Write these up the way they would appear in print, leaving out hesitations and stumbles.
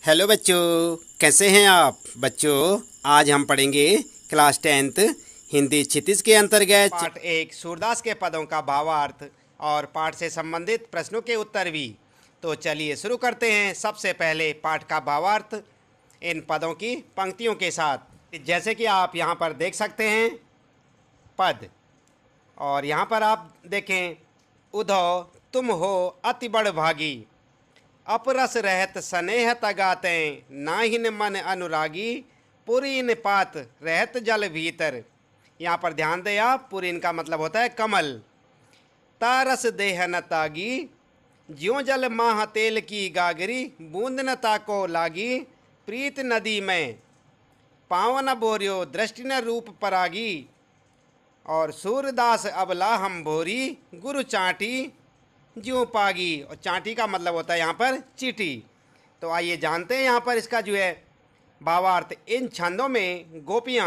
Hello बच्चों, कैसे हैं आप बच्चों। आज हम पढ़ेंगे क्लास 10th हिंदी क्षितिज के अंतर्गत पाठ 1 सूरदास के पदों का भावार्थ और पाठ से संबंधित प्रश्नों के उत्तर भी। तो चलिए शुरू करते हैं। सबसे पहले पाठ का भावार्थ इन पदों की पंक्तियों के साथ। जैसे कि आप यहाँ पर देख सकते हैं पद, और यहाँ पर आप देखें, उधो तुम हो अति बड़ भागी, अपरस रहत स्नेह तगाते, नाहिन मन अनुरागी, पुरीन पात रहत जल भीतर। यहाँ पर ध्यान दें आप, पुरीन का मतलब होता है कमल। तारस देह न तागी, ज्यों जल माह तेल की गागरी, बूंद न ताको लागी, प्रीत नदी में पावन बोरियो दृष्टि न रूप परागी। और सूरदास अबला हम भोरी, गुरु चाटी ज्यों पागी। और चाटी का मतलब होता है यहाँ पर चीटी। तो आइए जानते हैं यहाँ पर इसका जो है भावार्थ। इन छंदों में गोपियाँ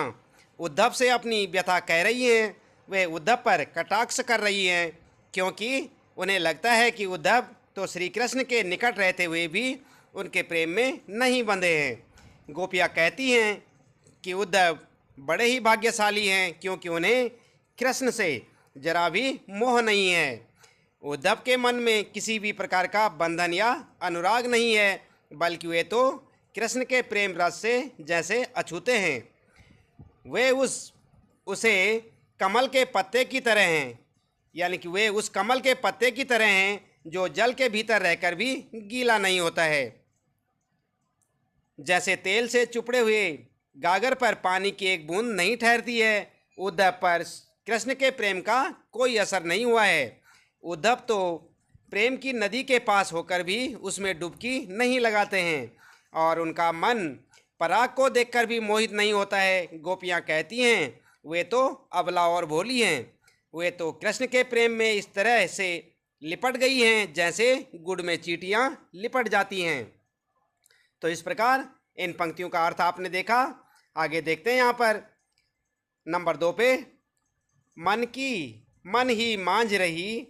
उद्धव से अपनी व्यथा कह रही हैं। वे उद्धव पर कटाक्ष कर रही हैं, क्योंकि उन्हें लगता है कि उद्धव तो श्री कृष्ण के निकट रहते हुए भी उनके प्रेम में नहीं बंधे हैं। गोपियाँ कहती हैं कि उद्धव बड़े ही भाग्यशाली हैं, क्योंकि उन्हें कृष्ण से जरा भी मोह नहीं है। उद्धव के मन में किसी भी प्रकार का बंधन या अनुराग नहीं है, बल्कि वे तो कृष्ण के प्रेम रस से जैसे अछूते हैं। वे उसे कमल के पत्ते की तरह हैं, यानी कि वे उस कमल के पत्ते की तरह हैं जो जल के भीतर रहकर भी गीला नहीं होता है। जैसे तेल से चुपड़े हुए गागर पर पानी की एक बूंद नहीं ठहरती है, उद्धव पर कृष्ण के प्रेम का कोई असर नहीं हुआ है। उद्धव तो प्रेम की नदी के पास होकर भी उसमें डुबकी नहीं लगाते हैं, और उनका मन पराग को देखकर भी मोहित नहीं होता है। गोपियाँ कहती हैं वे तो अबला और भोली हैं। वे तो कृष्ण के प्रेम में इस तरह से लिपट गई हैं जैसे गुड़ में चींटियाँ लिपट जाती हैं। तो इस प्रकार इन पंक्तियों का अर्थ आपने देखा। आगे देखते हैं यहाँ पर नंबर 2 पे, मन ही मांझ रही,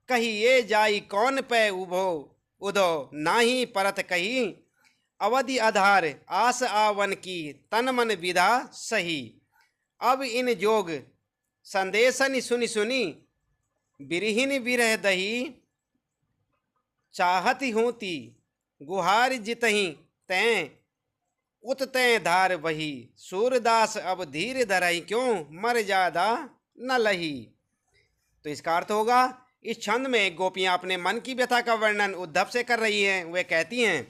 कही ये जाई कौन पे उभो, उधो नाही परत कही, अवधि आधार आस आवन की, तन मन विधा सही। अब इन जोग संदेशन सुनी सुनी, बिरहिन बिरह दही, चाहती होती गुहार जितही, तैं उत तैं धार वही, सूरदास अब धीर धरही, क्यों मर ज्यादा न लही। तो इसका अर्थ होगा, इस छंद में गोपियां अपने मन की व्यथा का वर्णन उद्धव से कर रही हैं। वे कहती हैं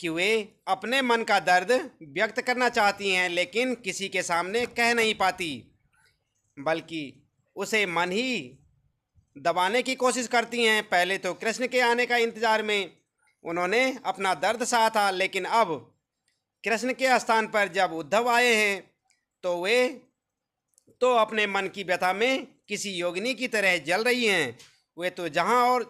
कि वे अपने मन का दर्द व्यक्त करना चाहती हैं, लेकिन किसी के सामने कह नहीं पाती, बल्कि उसे मन ही दबाने की कोशिश करती हैं। पहले तो कृष्ण के आने का इंतजार में उन्होंने अपना दर्द सहा था, लेकिन अब कृष्ण के स्थान पर जब उद्धव आए हैं तो वे तो अपने मन की व्यथा में किसी योगिनी की तरह जल रही हैं। वे तो जहाँ और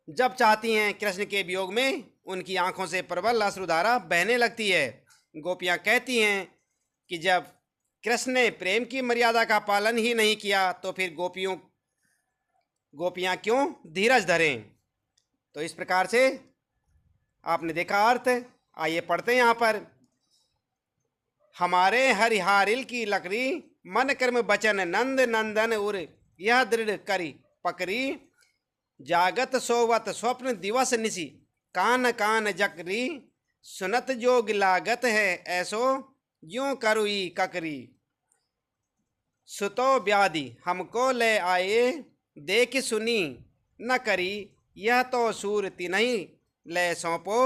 जब चाहती हैं कृष्ण के वियोग में उनकी आंखों से प्रबल अश्रुधारा बहने लगती है। गोपियाँ कहती हैं कि जब कृष्ण ने प्रेम की मर्यादा का पालन ही नहीं किया तो फिर गोपियाँ क्यों धीरज धरें। तो इस प्रकार से आपने देखा अर्थ। आइए पढ़ते हैं यहाँ पर, हमारे हरिहारिल की लकड़ी, मन कर्म बचन नंद नंदन उर, यह दृढ़ करी पकड़ी, जागत सोवत स्वप्न दिवस निसी, कान कान जकरी, सुनत जोग लागत है ऐसो, यूं करुई ककरी। सुतो व्याधि हमको ले आए, देख सुनी न करी, यह तो सूर तिन्हीं ले सौंपो,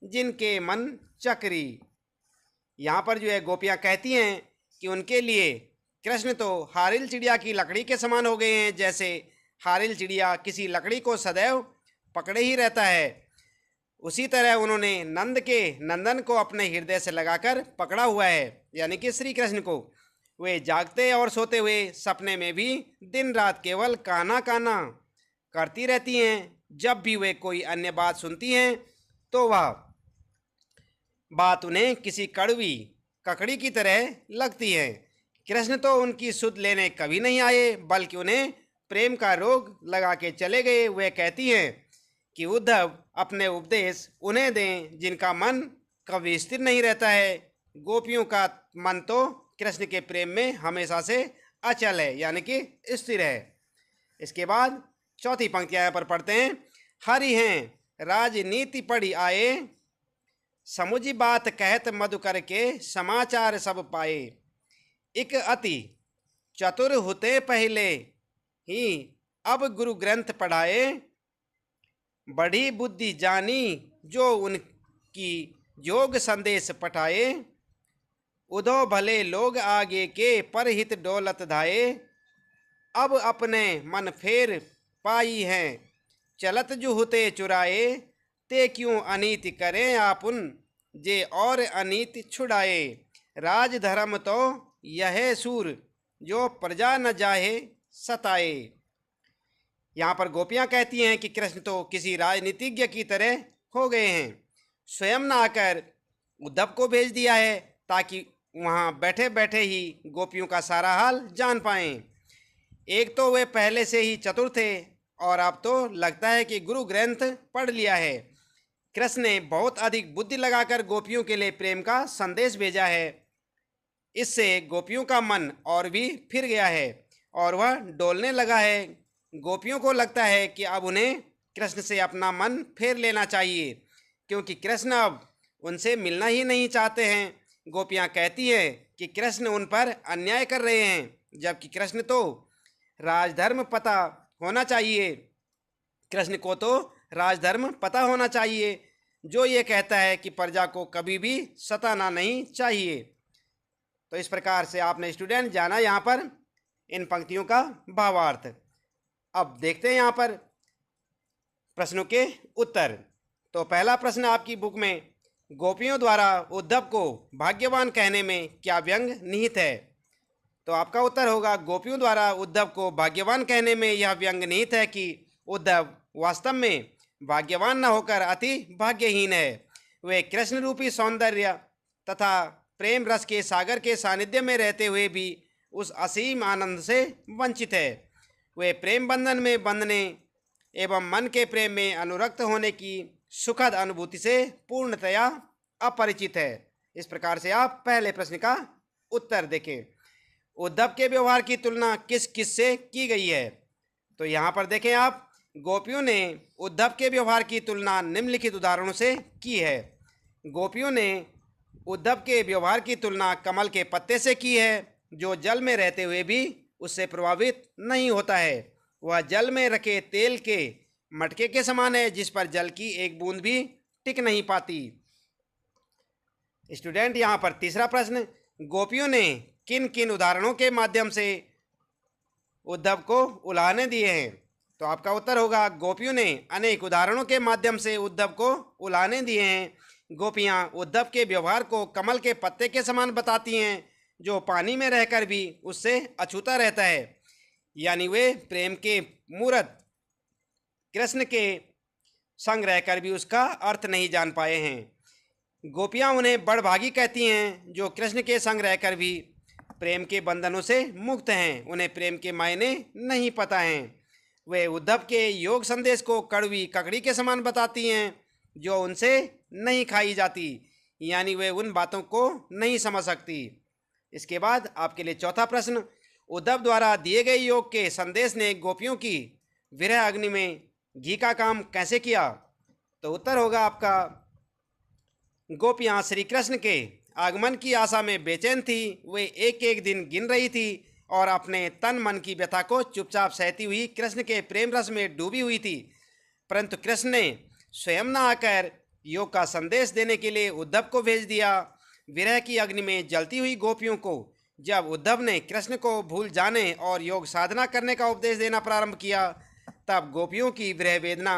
जिनके मन चकरी। यहाँ पर जो है गोपियाँ कहती हैं कि उनके लिए कृष्ण तो हारिल चिड़िया की लकड़ी के समान हो गए हैं। जैसे हारिल चिड़िया किसी लकड़ी को सदैव पकड़े ही रहता है, उसी तरह उन्होंने नंदन को अपने हृदय से लगाकर पकड़ा हुआ है, यानी कि श्री कृष्ण को। वे जागते और सोते हुए सपने में भी दिन रात केवल काना काना करती रहती हैं। जब भी वे कोई अन्य बात सुनती हैं तो वह बात उन्हें किसी कड़वी ककड़ी की तरह लगती है। कृष्ण तो उनकी सुध लेने कभी नहीं आए, बल्कि उन्हें प्रेम का रोग लगा के चले गए। वे कहती हैं कि उद्धव अपने उपदेश उन्हें दें जिनका मन कभी स्थिर नहीं रहता है। गोपियों का मन तो कृष्ण के प्रेम में हमेशा से अचल है, यानी कि स्थिर है। इसके बाद चौथी पंक्ति यहाँ पर पढ़ते हैं। हरि हैं राजनीति पढ़ी आए, समुझी बात कहत मधुकर के, समाचार सब पाए। एक अति चतुर होते पहले ही, अब गुरु ग्रंथ पढ़ाए। बड़ी बुद्धि जानी जो उनकी योग संदेश पठाए। उधो भले लोग आगे के, पर हित डोलत धाये। अब अपने मन फेर पाई हैं, चलत जो होते चुराए। ते क्यों अनीति करें आपुन, जे और अनीति छुड़ाए। राज धर्म तो यह सूर, जो प्रजा न जाहे सताए। यहाँ पर गोपियाँ कहती हैं कि कृष्ण तो किसी राजनीतिज्ञ की तरह हो गए हैं। स्वयं न आकर उद्धव को भेज दिया है ताकि वहाँ बैठे बैठे ही गोपियों का सारा हाल जान पाएं। एक तो वे पहले से ही चतुर थे और अब तो लगता है कि गुरु ग्रंथ पढ़ लिया है। कृष्ण ने बहुत अधिक बुद्धि लगाकर गोपियों के लिए प्रेम का संदेश भेजा है। इससे गोपियों का मन और भी फिर गया है और वह डोलने लगा है। गोपियों को लगता है कि अब उन्हें कृष्ण से अपना मन फेर लेना चाहिए, क्योंकि कृष्ण अब उनसे मिलना ही नहीं चाहते हैं। गोपियाँ कहती हैं कि कृष्ण उन पर अन्याय कर रहे हैं, जबकि कृष्ण तो राजधर्म पता होना चाहिए। कृष्ण को तो राजधर्म पता होना चाहिए, जो ये कहता है कि प्रजा को कभी भी सताना नहीं चाहिए। तो इस प्रकार से आपने स्टूडेंट जाना यहाँ पर इन पंक्तियों का भावार्थ। अब देखते हैं यहाँ पर प्रश्नों के उत्तर। तो पहला प्रश्न आपकी बुक में, गोपियों द्वारा उद्धव को भाग्यवान कहने में क्या व्यंग निहित है? तो आपका उत्तर होगा, गोपियों द्वारा उद्धव को भाग्यवान कहने में यह व्यंग निहित है कि उद्धव वास्तव में भाग्यवान न होकर अति भाग्यहीन है। वे कृष्ण रूपी सौंदर्य तथा प्रेम रस के सागर के सानिध्य में रहते हुए भी उस असीम आनंद से वंचित है। वे प्रेम बंधन में बंधने एवं मन के प्रेम में अनुरक्त होने की सुखद अनुभूति से पूर्णतया अपरिचित है। इस प्रकार से आप पहले प्रश्न का उत्तर देखें। उद्धव के व्यवहार की तुलना किस किस से की गई है? तो यहाँ पर देखें आप, गोपियों ने उद्धव के व्यवहार की तुलना निम्नलिखित उदाहरणों से की है। गोपियों ने उद्धव के व्यवहार की तुलना कमल के पत्ते से की है, जो जल में रहते हुए भी उससे प्रभावित नहीं होता है। वह जल में रखे तेल के मटके के समान है, जिस पर जल की एक बूंद भी टिक नहीं पाती। स्टूडेंट यहाँ पर तीसरा प्रश्न, गोपियों ने किन किन उदाहरणों के माध्यम से उद्धव को उलाहने दिए हैं? तो आपका उत्तर होगा, गोपियों ने अनेक उदाहरणों के माध्यम से उद्धव को उलाहने दिए हैं। गोपियाँ उद्धव के व्यवहार को कमल के पत्ते के समान बताती हैं, जो पानी में रहकर भी उससे अछूता रहता है। यानी वे प्रेम के मूर्त कृष्ण के संग रहकर भी उसका अर्थ नहीं जान पाए हैं। गोपियाँ उन्हें बड़भागी कहती हैं, जो कृष्ण के संग रहकर भी प्रेम के बंधनों से मुक्त हैं। उन्हें प्रेम के मायने नहीं पता हैं। वे उद्धव के योग संदेश को कड़वी ककड़ी के समान बताती हैं, जो उनसे नहीं खाई जाती, यानी वे उन बातों को नहीं समझ सकती। इसके बाद आपके लिए चौथा प्रश्न, उद्धव द्वारा दिए गए योग के संदेश ने गोपियों की विरह अग्नि में घी का काम कैसे किया? तो उत्तर होगा आपका, गोपियाँ श्री कृष्ण के आगमन की आशा में बेचैन थी। वे एक एक दिन गिन रही थी और अपने तन मन की व्यथा को चुपचाप सहती हुई कृष्ण के प्रेम रस में डूबी हुई थी। परंतु कृष्ण ने स्वयं न आकर योग का संदेश देने के लिए उद्धव को भेज दिया। विरह की अग्नि में जलती हुई गोपियों को जब उद्धव ने कृष्ण को भूल जाने और योग साधना करने का उपदेश देना प्रारंभ किया, तब गोपियों की विरह वेदना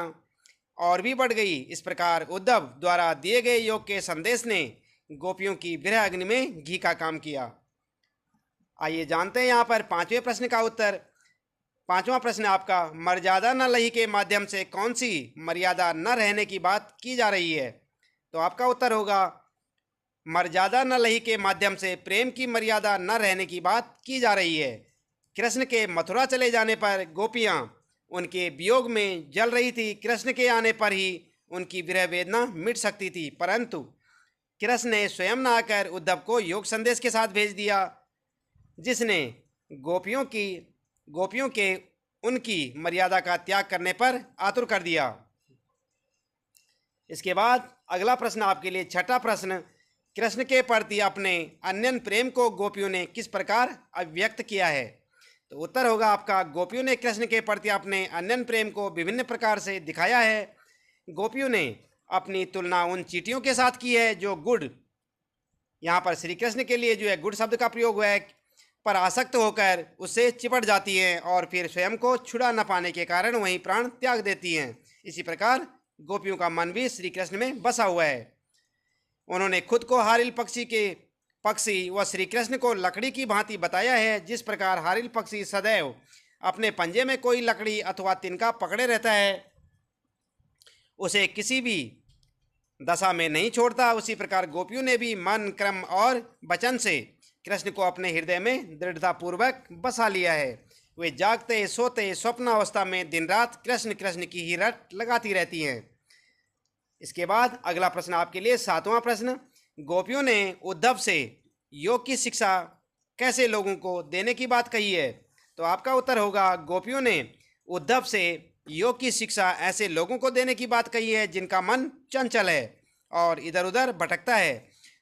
और भी बढ़ गई। इस प्रकार उद्धव द्वारा दिए गए योग के संदेश ने गोपियों की विरह अग्नि में घी का काम किया। आइए जानते हैं यहाँ पर पांचवें प्रश्न का उत्तर। पांचवा प्रश्न आपका, मर्यादा न लही के माध्यम से कौन सी मर्यादा न रहने की बात की जा रही है? तो आपका उत्तर होगा, मर्यादा न लही के माध्यम से प्रेम की मर्यादा न रहने की बात की जा रही है। कृष्ण के मथुरा चले जाने पर गोपियाँ उनके वियोग में जल रही थी। कृष्ण के आने पर ही उनकी विरह वेदना मिट सकती थी, परंतु कृष्ण ने स्वयं न आकर उद्धव को योग संदेश के साथ भेज दिया, जिसने गोपियों के उनकी मर्यादा का त्याग करने पर आतुर कर दिया। इसके बाद अगला प्रश्न आपके लिए छठा प्रश्न, कृष्ण के प्रति अपने अनन्य प्रेम को गोपियों ने किस प्रकार अभिव्यक्त किया है? तो उत्तर होगा आपका, गोपियों ने कृष्ण के प्रति अपने अनन्य प्रेम को विभिन्न प्रकार से दिखाया है। गोपियों ने अपनी तुलना उन चींटियों के साथ की है जो गुड़, यहाँ पर श्री कृष्ण के लिए जो है गुड़ शब्द का प्रयोग हुआ है, पर आसक्त होकर उससे चिपट जाती हैं और फिर स्वयं को छुड़ा न पाने के कारण वहीं प्राण त्याग देती हैं। इसी प्रकार गोपियों का मन भी श्री कृष्ण में बसा हुआ है। उन्होंने खुद को हारिल पक्षी व श्री कृष्ण को लकड़ी की भांति बताया है। जिस प्रकार हारिल पक्षी सदैव अपने पंजे में कोई लकड़ी अथवा तिनका पकड़े रहता है, उसे किसी भी दशा में नहीं छोड़ता, उसी प्रकार गोपियों ने भी मन, क्रम और वचन से कृष्ण को अपने हृदय में दृढ़तापूर्वक बसा लिया है। वे जागते सोते स्वप्नावस्था में दिन रात कृष्ण कृष्ण की ही रट लगाती रहती हैं। इसके बाद अगला प्रश्न आपके लिए सातवां प्रश्न, गोपियों ने उद्धव से योग की शिक्षा कैसे लोगों को देने की बात कही है? तो आपका उत्तर होगा, गोपियों ने उद्धव से योग की शिक्षा ऐसे लोगों को देने की बात कही है जिनका मन चंचल है और इधर उधर भटकता है।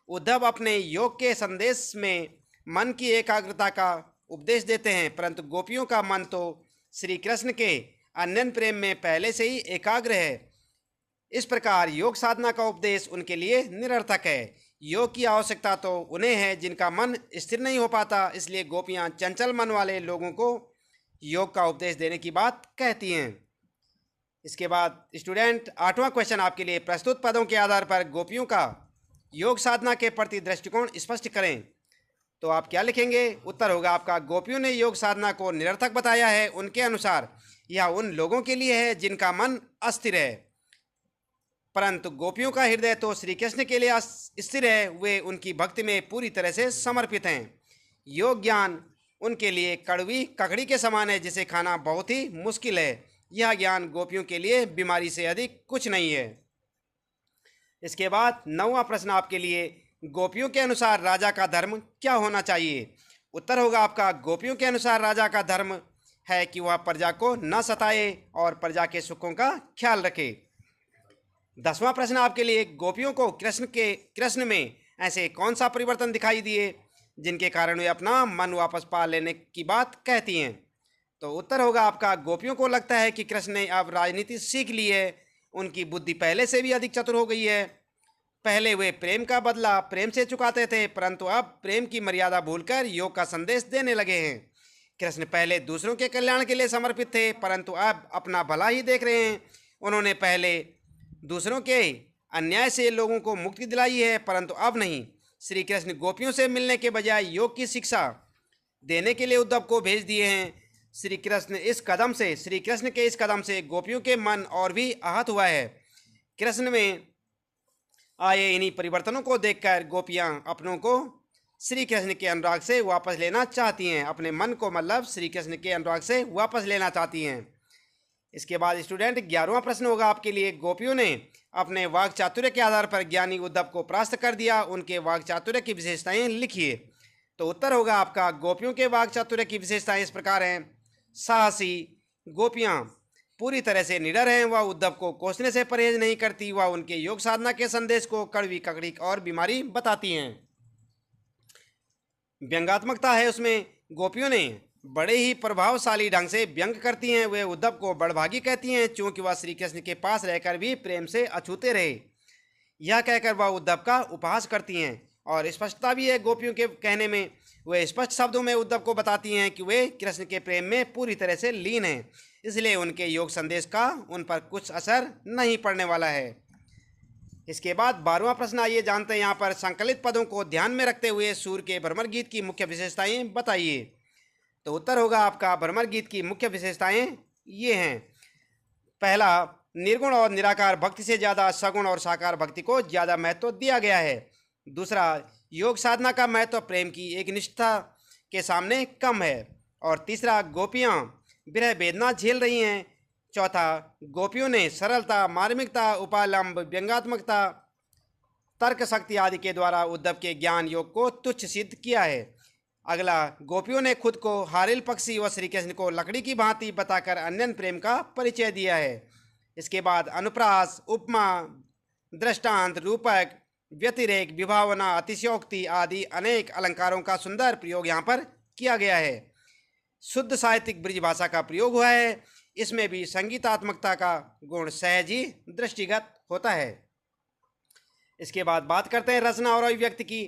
उद्धव अपने योग के संदेश में मन की एकाग्रता का उपदेश देते हैं, परंतु गोपियों का मन तो श्री कृष्ण के अनन्य प्रेम में पहले से ही एकाग्र है। इस प्रकार योग साधना का उपदेश उनके लिए निरर्थक है। योग की आवश्यकता तो उन्हें है जिनका मन स्थिर नहीं हो पाता, इसलिए गोपियां चंचल मन वाले लोगों को योग का उपदेश देने की बात कहती हैं। इसके बाद स्टूडेंट, आठवां क्वेश्चन आपके लिए, प्रस्तुत पदों के आधार पर गोपियों का योग साधना के प्रति दृष्टिकोण स्पष्ट करें। तो आप क्या लिखेंगे? उत्तर होगा आपका, गोपियों ने योग साधना को निरर्थक बताया है। उनके अनुसार यह उन लोगों के लिए है जिनका मन अस्थिर है, परंतु गोपियों का हृदय तो श्री कृष्ण के लिए स्थिर है। वे उनकी भक्ति में पूरी तरह से समर्पित हैं। योग ज्ञान उनके लिए कड़वी ककड़ी के समान है जिसे खाना बहुत ही मुश्किल है। यह ज्ञान गोपियों के लिए बीमारी से अधिक कुछ नहीं है। इसके बाद नौवां प्रश्न आपके लिए, गोपियों के अनुसार राजा का धर्म क्या होना चाहिए? उत्तर होगा आपका, गोपियों के अनुसार राजा का धर्म है कि वह प्रजा को न सताए और प्रजा के सुखों का ख्याल रखे। 10वां प्रश्न आपके लिए, गोपियों को कृष्ण में ऐसे कौन सा परिवर्तन दिखाई दिए जिनके कारण वे अपना मन वापस पा लेने की बात कहती हैं? तो उत्तर होगा आपका, गोपियों को लगता है कि कृष्ण ने अब राजनीति सीख ली है। उनकी बुद्धि पहले से भी अधिक चतुर हो गई है। पहले वे प्रेम का बदला प्रेम से चुकाते थे, परंतु अब प्रेम की मर्यादा भूलकर योग का संदेश देने लगे हैं। कृष्ण पहले दूसरों के कल्याण के लिए समर्पित थे, परंतु अब अपना भला ही देख रहे हैं। उन्होंने पहले दूसरों के अन्याय से लोगों को मुक्ति दिलाई है, परंतु अब नहीं। श्री कृष्ण गोपियों से मिलने के बजाय योग की शिक्षा देने के लिए उद्धव को भेज दिए हैं। श्री कृष्ण के इस कदम से गोपियों के मन और भी आहत हुआ है। कृष्ण में आए इन्हीं परिवर्तनों को देखकर गोपियां अपनों को श्री कृष्ण के अनुराग से वापस लेना चाहती हैं। अपने मन को मतलब श्री कृष्ण के अनुराग से वापस लेना चाहती हैं। इसके बाद स्टूडेंट, 11वां प्रश्न होगा आपके लिए, गोपियों ने अपने वाक चातुर्य के आधार पर ज्ञानी उद्धव को परास्त कर दिया। उनके वाक चातुर्य की विशेषताएं लिखिए। तो उत्तर होगा आपका, गोपियों के वाक चातुर्य की विशेषताएं इस प्रकार हैं। साहसी, गोपियां पूरी तरह से निडर हैं। वह उद्धव को कोसने से परहेज नहीं करती। वह उनके योग साधना के संदेश को कड़वी ककड़ी और बीमारी बताती हैं। व्यंगात्मकता है उसमें। गोपियों ने बड़े ही प्रभावशाली ढंग से व्यंग करती हैं। वे उद्धव को बड़भागी कहती हैं, चूँकि वह श्री कृष्ण के पास रहकर भी प्रेम से अछूते रहे। यह कहकर वह उद्धव का उपहास करती हैं। और स्पष्टता भी है गोपियों के कहने में। वे स्पष्ट शब्दों में उद्धव को बताती हैं कि वे कृष्ण के प्रेम में पूरी तरह से लीन हैं, इसलिए उनके योग संदेश का उन पर कुछ असर नहीं पड़ने वाला है। इसके बाद 12वां प्रश्न आइए जानते हैं। यहाँ पर संकलित पदों को ध्यान में रखते हुए सूर्य के भ्रमर गीत की मुख्य विशेषताएं बताइए। तो उत्तर होगा आपका, भ्रमर गीत की मुख्य विशेषताएं ये हैं। पहला, निर्गुण और निराकार भक्ति से ज़्यादा सगुण और साकार भक्ति को ज़्यादा महत्व दिया गया है। दूसरा, योग साधना का महत्व प्रेम की एक निष्ठा के सामने कम है। और तीसरा, गोपियाँ विरह वेदना झेल रही हैं, चौथा, गोपियों ने सरलता, मार्मिकता, उपालंब, व्यंग्यात्मकता, तर्क शक्ति आदि के द्वारा उद्धव के ज्ञान योग को तुच्छ सिद्ध किया है। अगला, गोपियों ने खुद को हारिल पक्षी व श्री कृष्ण को लकड़ी की भांति बताकर अन्यन प्रेम का परिचय दिया है। इसके बाद अनुप्रास, उपमा, दृष्टांत, रूपक, व्यतिरेक, विभावना, अतिशयोक्ति आदि अनेक अलंकारों का सुंदर प्रयोग यहाँ पर किया गया है। शुद्ध साहित्यिक ब्रज भाषा का प्रयोग हुआ है। इसमें भी संगीतात्मकता का गुण सहज ही दृष्टिगत होता है। इसके बाद बात करते हैं रचना और अभिव्यक्ति की।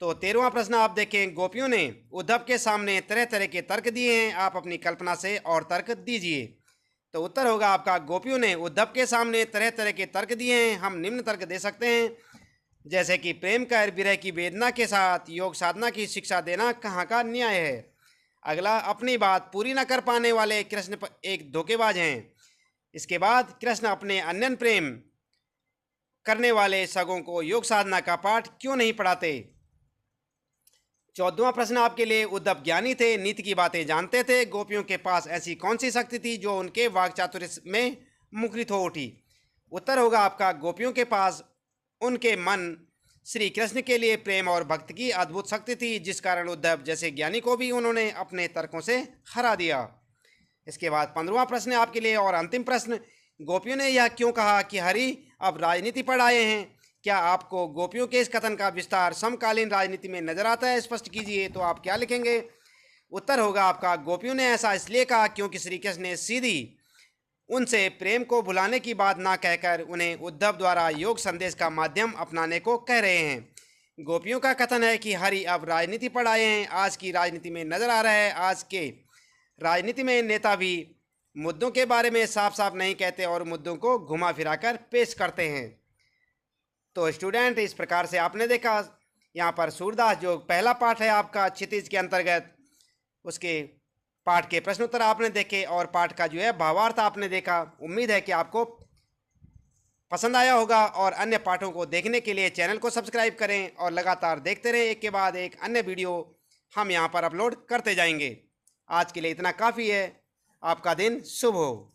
तो 13वां प्रश्न आप देखें, गोपियों ने उद्धव के सामने तरह तरह के तर्क दिए हैं, आप अपनी कल्पना से और तर्क दीजिए। तो उत्तर होगा आपका, गोपियों ने उद्धव के सामने तरह तरह के तर्क दिए हैं। हम निम्न तर्क दे सकते हैं, जैसे कि प्रेम कर विरह की वेदना के साथ योग साधना की शिक्षा देना कहाँ का न्याय है। अगला, अपनी बात पूरी न कर पाने वाले कृष्ण एक धोखेबाज हैं। इसके बाद, कृष्ण अपने अन्यन प्रेम करने वाले सगों को योग साधना का पाठ क्यों नहीं पढ़ाते। 14वां प्रश्न आपके लिए, उद्धव ज्ञानी थे, नीति की बातें जानते थे, गोपियों के पास ऐसी कौन सी शक्ति थी जो उनके वाक चातुर्य में मुखरित हो उठी। उत्तर होगा आपका, गोपियों के पास उनके मन श्री कृष्ण के लिए प्रेम और भक्ति की अद्भुत शक्ति थी, जिस कारण उद्धव जैसे ज्ञानी को भी उन्होंने अपने तर्कों से हरा दिया। इसके बाद 15वां प्रश्न आपके लिए और अंतिम प्रश्न, गोपियों ने यह क्यों कहा कि हरि अब राजनीति पर आए हैं। क्या आपको गोपियों के इस कथन का विस्तार समकालीन राजनीति में नजर आता है, स्पष्ट कीजिए। तो आप क्या लिखेंगे। उत्तर होगा आपका, गोपियों ने ऐसा इसलिए कहा क्योंकि श्री कृष्ण ने सीधी उनसे प्रेम को भुलाने की बात ना कहकर उन्हें उद्धव द्वारा योग संदेश का माध्यम अपनाने को कह रहे हैं। गोपियों का कथन है कि हरि अब राजनीति पर आए हैं। आज की राजनीति में नजर आ रहा है, आज के राजनीति में नेता भी मुद्दों के बारे में साफ साफ नहीं कहते और मुद्दों को घुमा फिराकर पेश करते हैं। तो स्टूडेंट, इस प्रकार से आपने देखा यहाँ पर सूरदास जो पहला पाठ है आपका क्षितिज के अंतर्गत, उसके पाठ के प्रश्न उत्तर आपने देखे और पाठ का जो है भावार्थ आपने देखा। उम्मीद है कि आपको पसंद आया होगा और अन्य पाठों को देखने के लिए चैनल को सब्सक्राइब करें और लगातार देखते रहें। एक के बाद एक अन्य वीडियो हम यहाँ पर अपलोड करते जाएंगे। आज के लिए इतना काफ़ी है। आपका दिन शुभ हो।